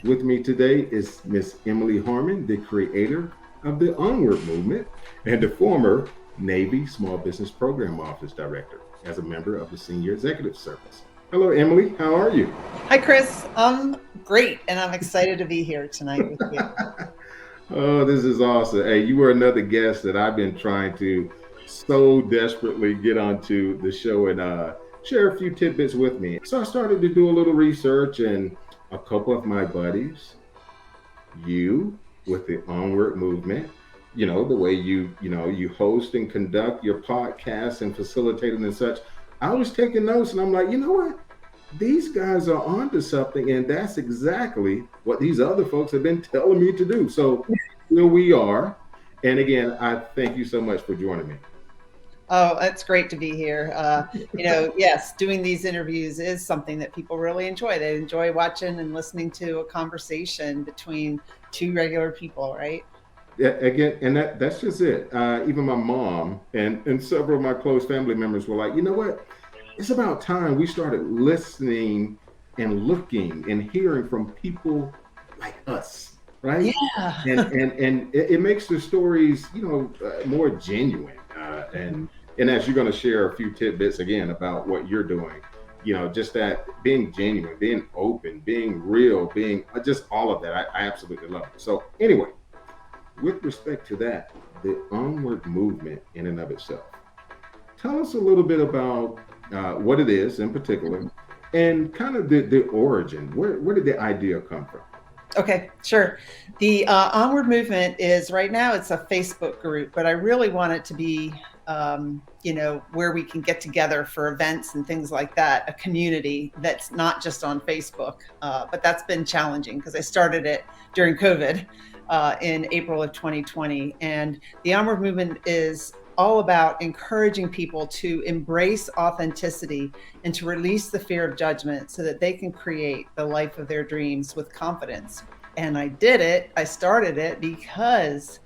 With me today is Miss Emily Harman, the creator of the Onward Movement and the former Navy Small Business Program Office Director as a member of the Senior Executive Service. Hello, Emily. How are you? Hi, Chris. I'm great, and I'm excited to be here tonight with you. Oh, this is awesome. Hey, you were another guest that I've been trying to so desperately get onto the show and share a few tidbits with me. So I started to do a little research, and a couple of my buddies, you with the Onward Movement, the way you host and conduct your podcast and facilitating and such. I was taking notes, and I'm like, you know what? These guys are onto something, and that's exactly what these other folks have been telling me to do. So here we are. And again, I thank you so much for joining me. Oh, it's great to be here. Yes, doing these interviews is something that people really enjoy. They enjoy watching and listening to a conversation between two regular people, right? Yeah, again, and that's just it. Even my mom and several of my close family members were like, you know what? It's about time we started listening and looking and hearing from people like us, right? Yeah. And it makes the stories, more genuine. And as you're going to share a few tidbits again about what you're doing, just that being genuine, being open, being real, being just all of that. I absolutely love it. So anyway, with respect to that, the onward movement in and of itself. Tell us a little bit about what it is in particular and kind of the origin. Where did the idea come from? Okay, sure. The Onward Movement is right now, it's a Facebook group, but I really want it to be, where we can get together for events and things like that, a community that's not just on Facebook. But that's been challenging because I started it during COVID in April of 2020. And the Onward Movement is all about encouraging people to embrace authenticity and to release the fear of judgment so that they can create the life of their dreams with confidence. And I started it because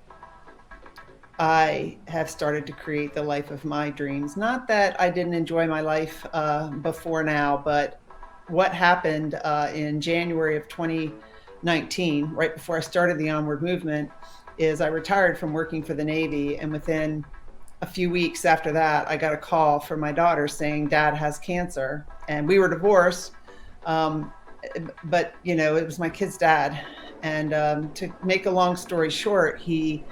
I have started to create the life of my dreams. Not that I didn't enjoy my life before now, but what happened in January of 2019, right before I started the Onward Movement, is I retired from working for the Navy, and within a few weeks after that, I got a call from my daughter saying Dad has cancer, and we were divorced. But it was my kid's dad, and to make a long story short, he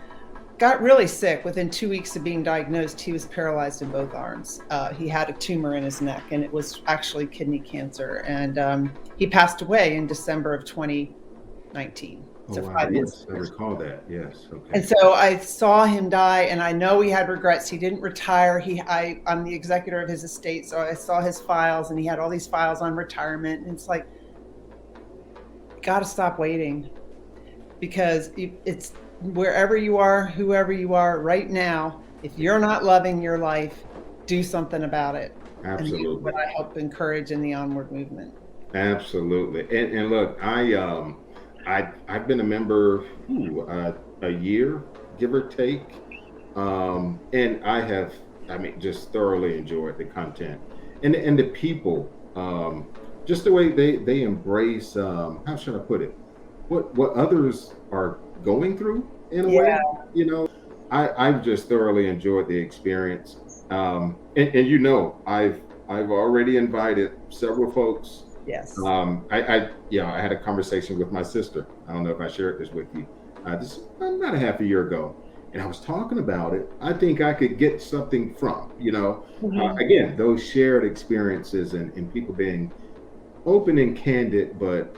got really sick. Within 2 weeks of being diagnosed, he was paralyzed in both arms. He had a tumor in his neck, and it was actually kidney cancer. And he passed away in December of 2019. Oh So wow, 5 months yes, I later. recall that. Yes, And okay. so I saw him die, and I know he had regrets. He didn't retire. I'm the executor of his estate, so I saw his files, and he had all these files on retirement. And it's like, got to stop waiting, because it's wherever you are, whoever you are right now. If you're not loving your life, do something about it. And that's what Absolutely. I help encourage in the Onward Movement. Absolutely. And look, I've been a member a year, give or take. And I mean, just thoroughly enjoyed the content and the people, just the way they embrace, how should I put it? What others are going through in a way, Yeah. you know. I've just thoroughly enjoyed the experience. And I've already invited several folks. Yes. I had a conversation with my sister. I don't know if I shared this with you. This about a half a year ago, and I was talking about it. I think I could get something from, Mhm. again, those shared experiences and people being open and candid, but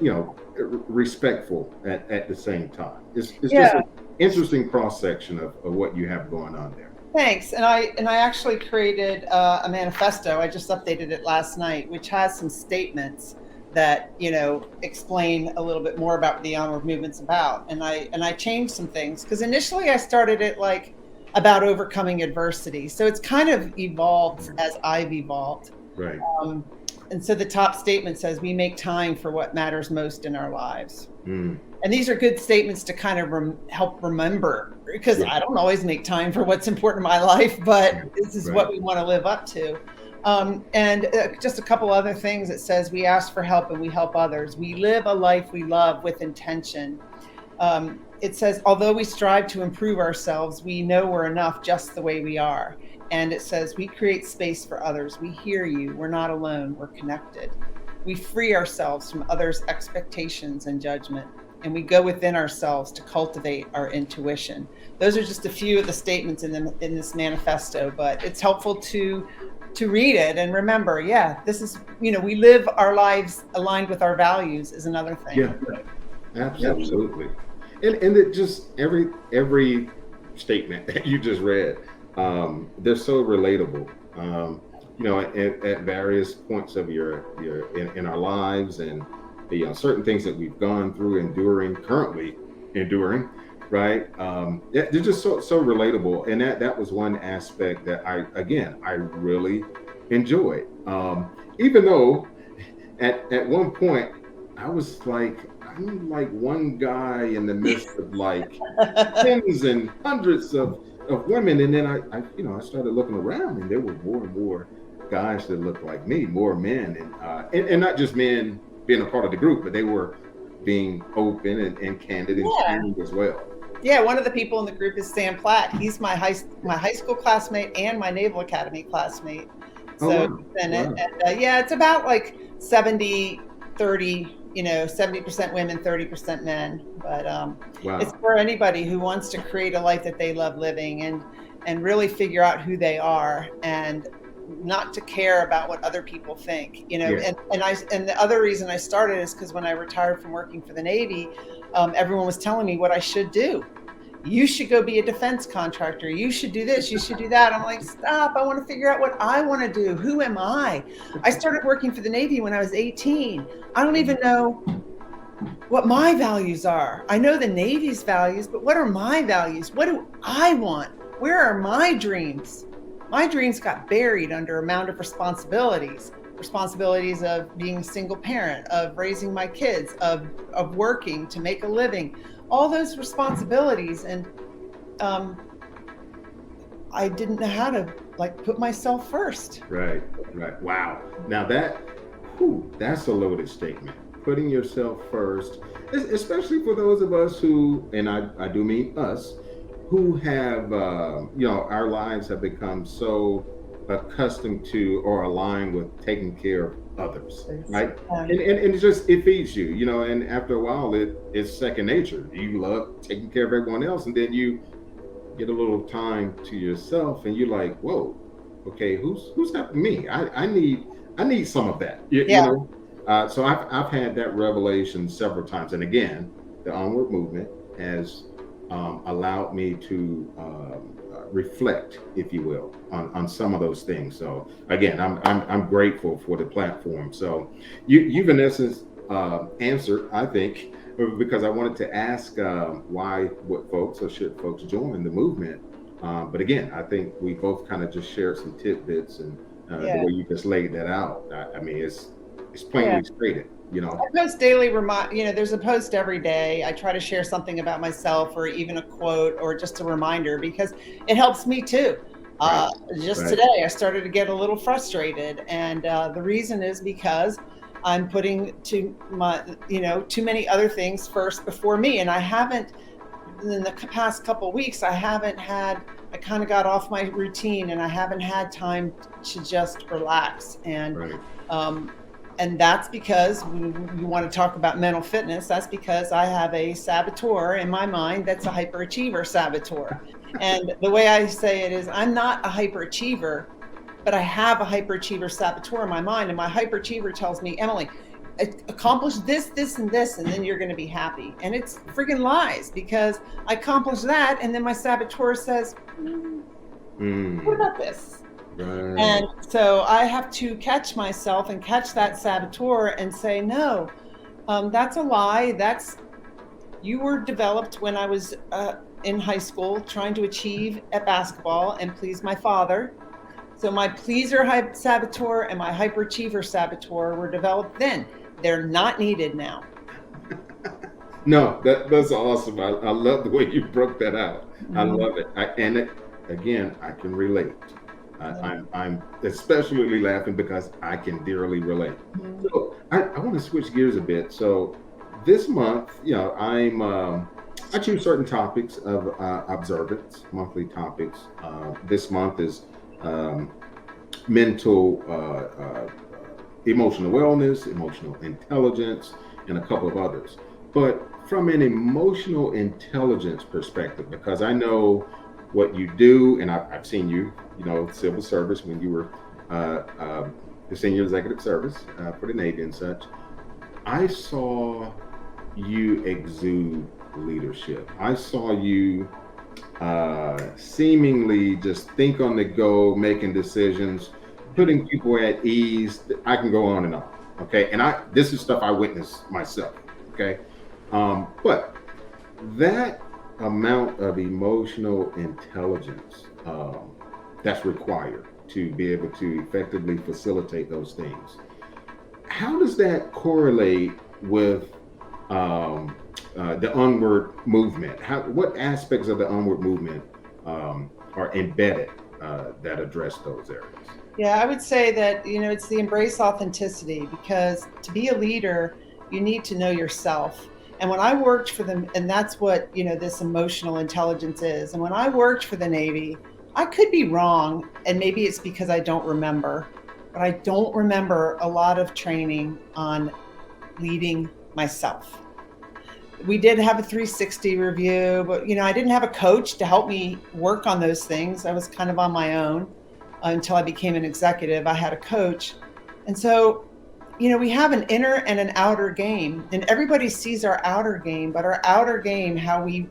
respectful at the same time. It's just Yeah. an interesting cross section of what you have going on there. Thanks. And I actually created a manifesto. I just updated it last night, which has some statements that explain a little bit more about what the Onward Movement's about. And I changed some things because initially I started it like about overcoming adversity. So it's kind of evolved Right. as I've evolved. Right. Um, and so the top statement says, "We make time for what matters most in our lives." Mm, And these are good statements to kind of help remember, because yeah. I don't always make time for what's important in my life, but Right. this is Right. what we want to live up to. And just a couple other things. It says we ask for help and we help others. We live a life we love with intention. It says, although we strive to improve ourselves, we know we're enough just the way we are. And it says, we create space for others. We hear you. We're not alone. We're connected. We free ourselves from others' expectations and judgment. And we go within ourselves to cultivate our intuition. Those are just a few of the statements in this manifesto, but it's helpful to read it and remember, yeah, this is, we live our lives aligned with our values is another thing. Yeah, absolutely. And it just every statement that you just read, they're so relatable. At various points of your in our lives, and certain things that we've gone through, currently enduring, right? They're just so relatable, and that was one aspect that I really enjoyed. Even though at one point I was like, I'm like one guy in the midst of like tens and hundreds of women, and then I started looking around, and there were more and more guys that looked like me, more men, and not just men being a part of the group, but they were being open and candid and Yeah. sharing as well. Yeah, one of the people in the group is Sam Platt. He's my high school classmate and my Naval Academy classmate. Oh So wow, he's in it. wow, And yeah, it's about like 70-30, 70% women, 30% men. But it's wow. for anybody who wants to create a life that they love living and really figure out who they are and not to care about what other people think, Yeah, and the other reason I started is because when I retired from working for the Navy, everyone was telling me what I should do. You should go be a defense contractor. You should do this. You should do that. I'm like, stop. I want to figure out what I want to do. Who am I? I started working for the Navy when I was 18. I don't even know what my values are. I know the Navy's values, but what are my values? What do I want? Where are my dreams? My dreams got buried under a mound of responsibilities of being a single parent, of raising my kids, of working to make a living, all those responsibilities. And I didn't know how to like put myself first. right, right. Wow. Now that's a loaded statement. Putting yourself first, especially for those of us who, and I do mean us, who have, our lives have become so accustomed to or aligned with taking care of others, right? And it feeds you, and after a while, it's second nature. You love taking care of everyone else, and then you get a little time to yourself, and you're like, whoa, okay, who's helping me? I need some of that, Yeah. So I've had that revelation several times, and again, the Onward Movement has allowed me to reflect, if you will, on some of those things. So again, I'm grateful for the platform. So you've in essence answered, I think, because I wanted to ask why would folks or should folks join the movement. But again, I think we both kind of just shared some tidbits, and the Yeah. way you just laid that out. I mean, it's Yeah. plainly stated. I post daily there's a post every day. I try to share something about myself or even a quote or just a reminder because it helps me too. Right, Just right, today, I started to get a little frustrated. And the reason is because I'm putting too many other things first before me. And I haven't, in the past couple weeks, I kind of got off my routine and I haven't had time to just relax. right. Um, and that's because we want to talk about mental fitness. That's because I have a saboteur in my mind that's a hyperachiever saboteur. And the way I say it is, I'm not a hyperachiever, but I have a hyperachiever saboteur in my mind. And my hyperachiever tells me, Emily, accomplish this, this, and this, and then you're going to be happy. And it's friggin' lies because I accomplish that. And then my saboteur says, what Mm, about this? right. And so I have to catch myself and catch that saboteur and say, no, that's a lie. You were developed when I was in high school trying to achieve at basketball and please my father. So my pleaser saboteur and my hyperachiever saboteur were developed then. They're not needed now. No, that's awesome. I love the way you broke that out. I Mhm. love it. Again, I can relate. I'm especially laughing because I can dearly relate. Mhm. So I want to switch gears a bit. So this month, I choose certain topics of observance, monthly topics. This month is um, mental, emotional wellness, emotional intelligence, and a couple of others. But from an emotional intelligence perspective, because I know what you do, and I've seen you, civil service when you were the senior executive service for the Navy and such. I saw you exude leadership. I saw you seemingly just think on the go, making decisions, putting people at ease. I can go on and on. Okay. And this is stuff I witnessed myself. Okay. But that amount of emotional intelligence that's required to be able to effectively facilitate those things, how does that correlate with um, the onward movement? What aspects of the onward movement are embedded that address those areas? Yeah, I would say that, it's the embrace authenticity, because to be a leader, you need to know yourself. And when I worked for them, and that's what, this emotional intelligence is. And when I worked for the Navy, I could be wrong. And maybe it's because I don't remember, but I don't remember a lot of training on leading myself. We did have a 360 review, but I didn't have a coach to help me work on those things. I was kind of on my own until I became an executive. I had a coach. And so, we have an inner and an outer game, and everybody sees our outer game, but our outer game, how we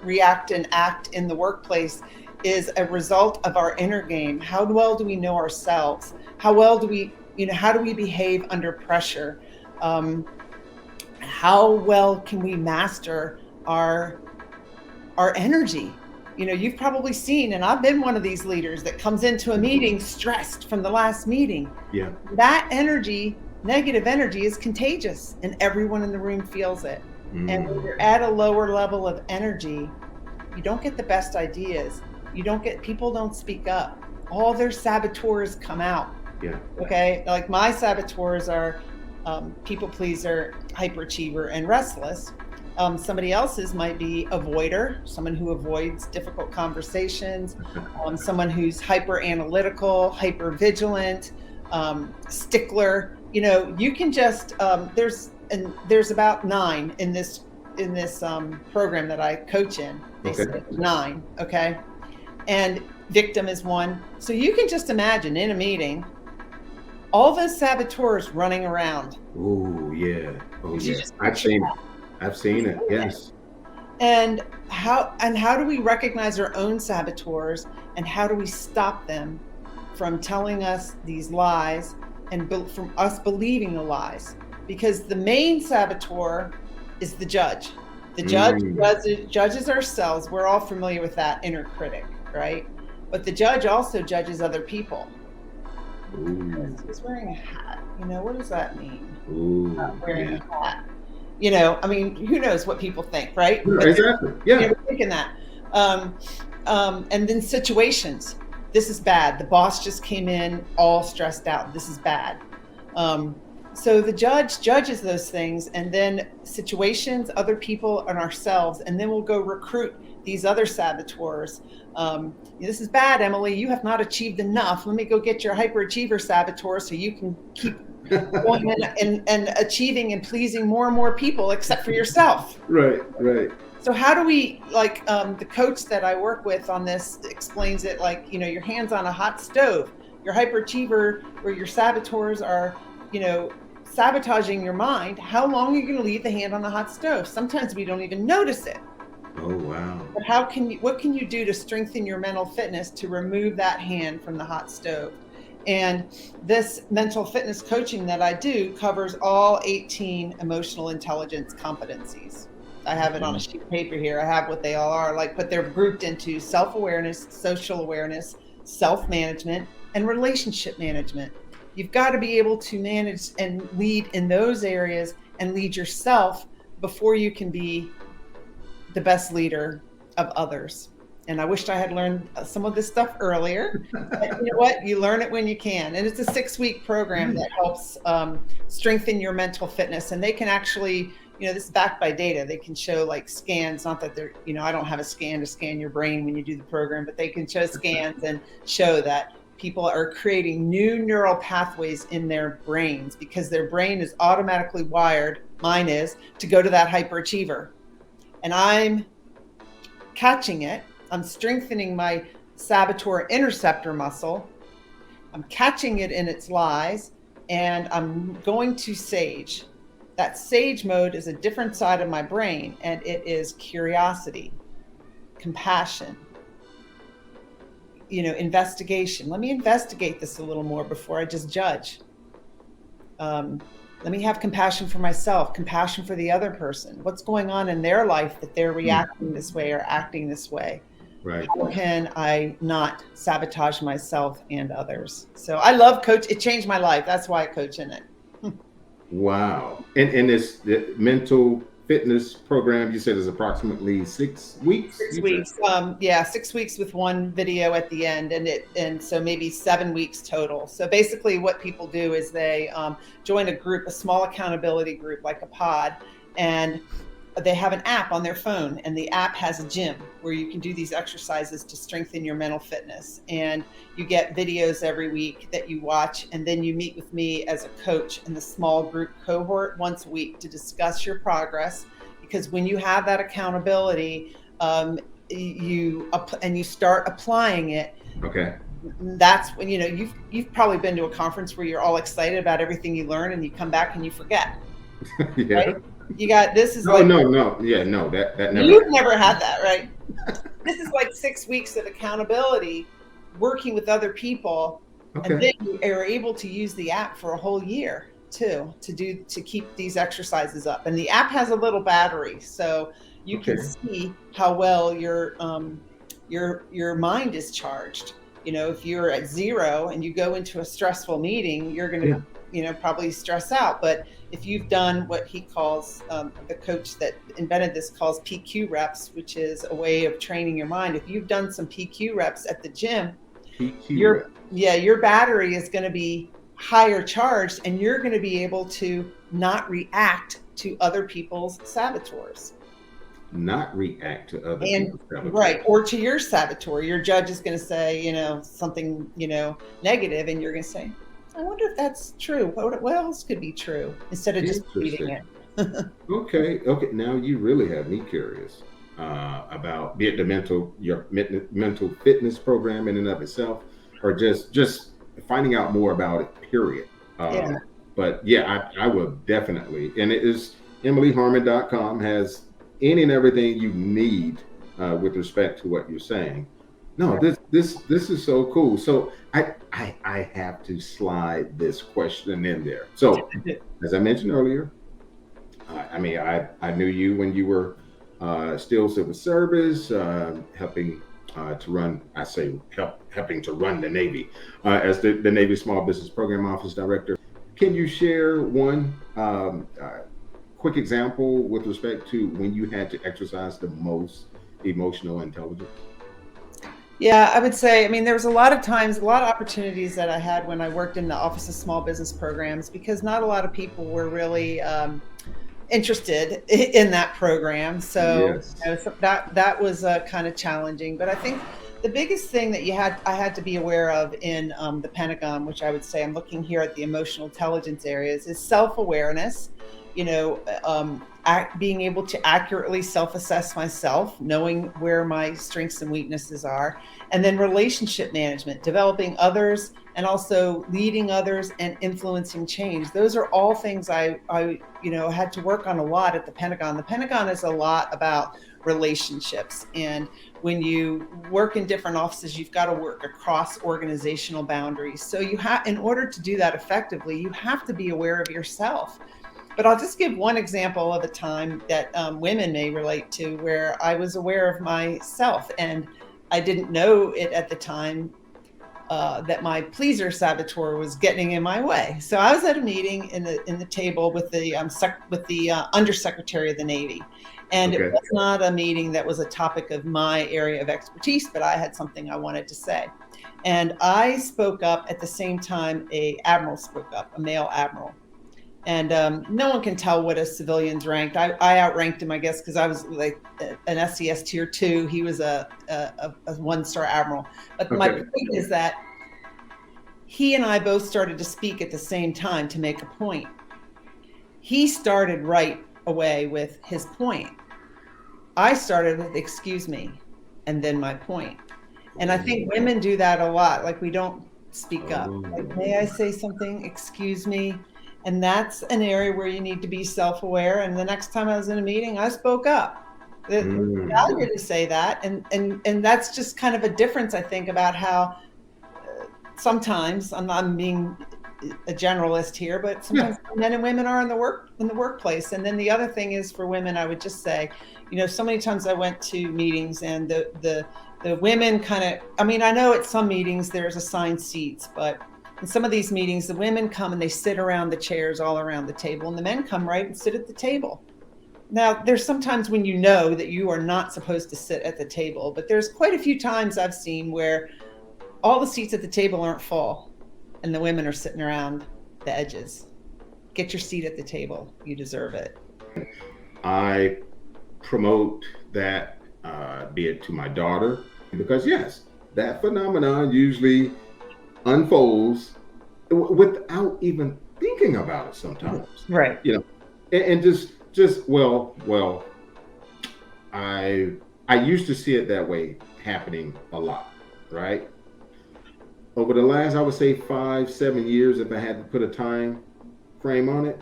react and act in the workplace, is a result of our inner game. How well do we know ourselves? How well do we, how do we behave under pressure? How well can we master our energy? You've probably seen, and I've been one of these leaders that comes into a meeting stressed from the last meeting. Yeah. That energy, negative energy, is contagious, and everyone in the room feels it. And when Mm, you're at a lower level of energy, you don't get the best ideas. People don't speak up. All their saboteurs come out. yeah. Okay. Like my saboteurs are people pleaser, hyperachiever, and restless. Somebody else's might be avoider, someone who avoids difficult conversations, someone who's hyper analytical, hyper vigilant, stickler. You can just there's about 9 in this program that I coach in. They Okay. say 9, okay, and victim is 1. So you can just imagine in a meeting all those saboteurs running around. Oh yeah. Oh Could you yeah. just I've picture seen it. that? I've seen it. Yes. And how do we recognize our own saboteurs, and how do we stop them from telling us these lies, and from us believing the lies? Because the main saboteur is the judge. The judge Mm. judges ourselves. We're all familiar with that inner critic, right? But the judge also judges other people. Ooh. He's wearing a hat. What does that mean? Ooh. Wearing Yeah. a hat. I mean, who knows what people think, right? No, But exactly. we're Yeah. thinking that. Um, and then situations. This is bad. The boss just came in all stressed out. This is bad. Um, so the judge judges those things, and then situations, other people, and ourselves, and then we'll go recruit these other saboteurs. This is bad, Emily. You have not achieved enough. Let me go get your hyperachiever saboteur so you can keep going and achieving and pleasing more and more people except for yourself. Right. Right. So how do we, like, the coach that I work with on this explains it like, your hands on a hot stove. Your hyperachiever or your saboteurs are, sabotaging your mind. How long are you going to leave the hand on the hot stove? Sometimes we don't even notice it. Oh wow. But what can you do to strengthen your mental fitness to remove that hand from the hot stove? And this mental fitness coaching that I do covers all 18 emotional intelligence competencies. I have it on a sheet of paper here. I have what they all are like, but they're grouped into self-awareness, social awareness, self-management, and relationship management. You've got to be able to manage and lead in those areas and lead yourself before you can be the best leader of others. And I wished I had learned some of this stuff earlier. But you know what? You learn it when you can. And it's a 6-week program that helps strengthen your mental fitness. And they can actually, this is backed by data. They can show like scans, not that they're, I don't have a scan to scan your brain when you do the program, but they can show scans and show that people are creating new neural pathways in their brains because their brain is automatically wired, mine is, to go to that hyperachiever. And I'm catching it. I'm strengthening my saboteur interceptor muscle. I'm catching it in its lies, and I'm going to sage. That sage mode is a different side of my brain, and it is curiosity, compassion, investigation. Let me investigate this a little more before I just judge. Let me have compassion for myself, compassion for the other person. What's going on in their life that they're reacting this way or acting this way? Right. How can I not sabotage myself and others? So I love coach. It changed my life. That's why I coach in it. Wow. And this the mental fitness program, you said, is approximately 6 weeks? 6 weeks. 6 weeks with one video at the end, and so maybe 7 weeks total. So basically what people do is they join a group, a small accountability group like a pod, and they have an app on their phone, and the app has a gym where you can do these exercises to strengthen your mental fitness. And you get videos every week that you watch, and then you meet with me as a coach in the small group cohort once a week to discuss your progress. Because when you have that accountability, you start applying it. Okay. That's when you've probably been to a conference where you're all excited about everything you learn, and you come back and you forget. Yeah. Right? You got this is no. Yeah, no, that never. You've never had that, right? This is like 6 weeks of accountability, working with other people, Okay. and then you are able to use the app for a whole year too to keep these exercises up. And the app has a little battery, so you can see how well your mind is charged. If you're at 0 and you go into a stressful meeting, you're going to probably stress out. But if you've done what he calls, the coach that invented this calls PQ reps, which is a way of training your mind. If you've done some PQ reps at the gym, your battery is going to be higher charged, and you're going to be able to not react to other people's saboteurs. Not react to other people's saboteurs. Right, or to your saboteur. Your judge is going to say, something, negative, and you're going to say, I wonder if that's true. What else could be true? Instead of just reading it. Okay. Now you really have me curious about be it your mental fitness program in and of itself, or just finding out more about it. Period. But yeah, I will definitely. And it is EmilyHarman.com has any and everything you need with respect to what you're saying. No, this is so cool. So I have to slide this question in there. So as I mentioned earlier, I knew you when you were still civil service, helping to run. Helping to run the Navy as the Navy Small Business Program Office Director. Can you share one quick example with respect to when you had to exercise the most emotional intelligence? Yeah, I would say, there was a lot of opportunities that I had when I worked in the Office of Small Business Programs, because not a lot of people were really interested in that program. So, so that was kind of challenging. But I think the biggest thing that I had to be aware of in the Pentagon, which I would say I'm looking here at the emotional intelligence areas, is self-awareness. Being able to accurately self-assess myself, knowing where my strengths and weaknesses are, and then relationship management, developing others, and also leading others and influencing change. Those are all things I had to work on a lot at the Pentagon. The Pentagon is a lot about relationships, and when you work in different offices, you've got to work across organizational boundaries. So in order to do that effectively, you have to be aware of yourself. But I'll just give one example of a time that women may relate to, where I was aware of myself and I didn't know it at the time. that my pleaser saboteur was getting in my way. So I was at a meeting in the table with the Undersecretary of the Navy, and it Okay. was not a meeting that was a topic of my area of expertise, but I had something I wanted to say, and I spoke up at the same time a admiral spoke up, a male admiral. And no one can tell what a civilian's ranked. I outranked him, I guess, because I was like an SES tier 2. He was a 1-star admiral. But my Okay. point is that he and I both started to speak at the same time to make a point. He started right away with his point. I started with excuse me, and then my point. And I think women do that a lot. Like, we don't speak up. Like, may I say something? Excuse me. And that's an area where you need to be self-aware. And the next time I was in a meeting, I spoke up. It's value to say that. And that's just kind of a difference, I think, about how sometimes, I'm being a generalist here, but sometimes men and women are in the workplace. And then the other thing is, for women, I would just say, so many times I went to meetings and the women kind of, I know at some meetings there's assigned seats, but in some of these meetings, the women come and they sit around the chairs all around the table, and the men come right and sit at the table. Now, there's sometimes when you know that you are not supposed to sit at the table, but there's quite a few times I've seen where all the seats at the table aren't full and the women are sitting around the edges. Get your seat at the table. You deserve it. I promote that, be it to my daughter, because yes, that phenomenon usually unfolds without even thinking about it sometimes. Right. And just well, I used to see it that way happening a lot, right? Over the last, I would say 5-7 years, if I had to put a time frame on it,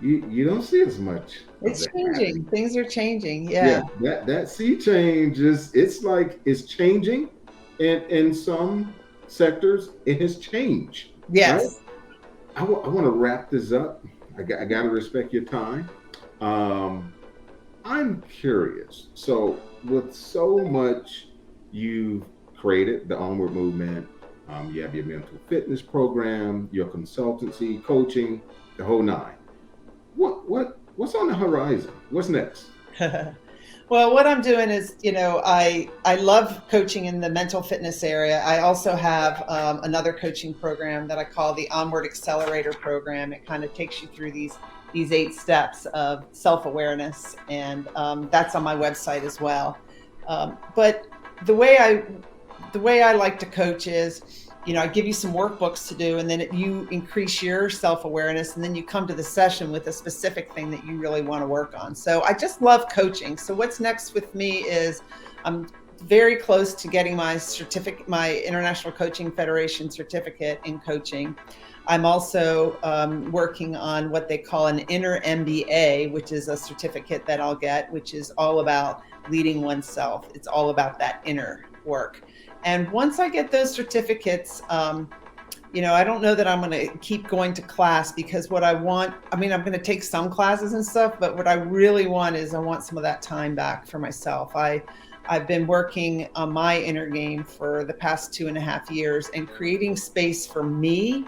you don't see as much. It's changing. Happening. Things are changing. Yeah. That sea change it's like it's changing, and in some sectors it has changed. Yes. Right? I want to wrap this up. I got to respect your time. I'm curious. So with so much you've created, the Onward Movement, you have your mental fitness program, your consultancy, coaching, the whole nine. What's on the horizon? What's next? Well, what I'm doing is, I love coaching in the mental fitness area. I also have another coaching program that I call the Onward Accelerator program. It kind of takes you through these 8 steps of self-awareness, and that's on my website as well. But the way I like to coach is, I give you some workbooks to do, and then you increase your self-awareness, and then you come to the session with a specific thing that you really want to work on. So I just love coaching. So what's next with me is I'm very close to getting my certificate, my International Coaching Federation certificate in coaching. I'm also working on what they call an inner MBA, which is a certificate that I'll get, which is all about leading oneself. It's all about that inner work. And once I get those certificates, I don't know that I'm going to keep going to class, because what I want, I'm going to take some classes and stuff, but what I really want is I want some of that time back for myself. I've been working on my inner game for the past 2.5 years and creating space for me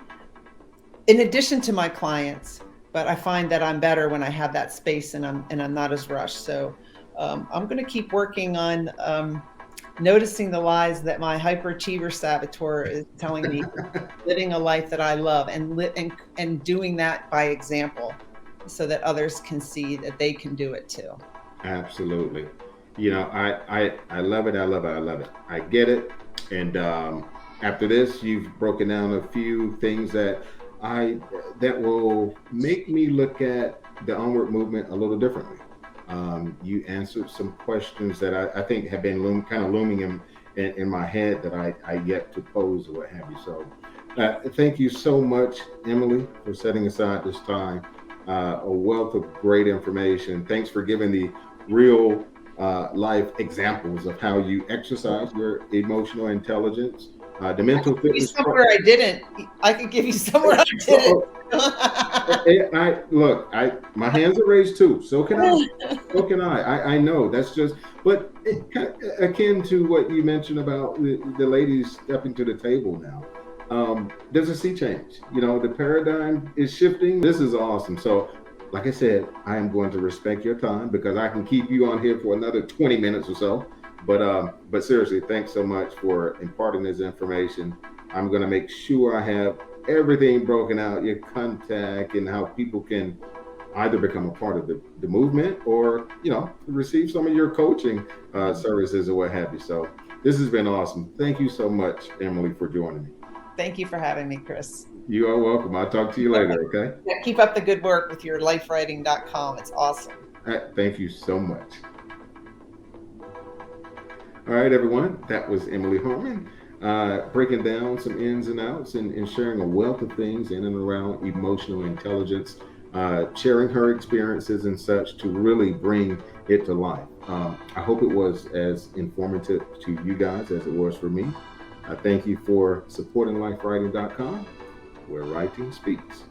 in addition to my clients. But I find that I'm better when I have that space and I'm not as rushed. So I'm going to keep working on noticing the lies that my hyperachiever saboteur is telling me, living a life that I love, and doing that by example, so that others can see that they can do it too. Absolutely. I love it. I love it. I love it. I get it. And after this, you've broken down a few things that will make me look at the Onward Movement a little differently. You answered some questions that I think have been looming in my head that I yet to pose or what have you. So thank you so much, Emily, for setting aside this time. A wealth of great information. Thanks for giving the real life examples of how you exercise your emotional intelligence. The mental fitness. Somewhere I didn't. I could give you somewhere I didn't. My hands are raised too. So can I. I know that's just, but akin to what you mentioned about the ladies stepping to the table now. there's a sea change. The paradigm is shifting. This is awesome. So, like I said, I am going to respect your time because I can keep you on here for another 20 minutes or so. But seriously, thanks so much for imparting this information. I'm going to make sure I have everything broken out, your contact, and how people can either become a part of the movement or receive some of your coaching services or what have you. So this has been awesome. Thank you so much, Emily, for joining me. Thank you for having me, Chris. You are welcome. I'll talk to you later. Okay. Yeah, keep up the good work with your lifewriting.com. It's awesome. Thank you so much. All right, everyone. That was Emily Harman, breaking down some ins and outs and sharing a wealth of things in and around emotional intelligence, sharing her experiences and such to really bring it to life. I hope it was as informative to you guys as it was for me. I thank you for supporting lifewriting.com, where writing speaks.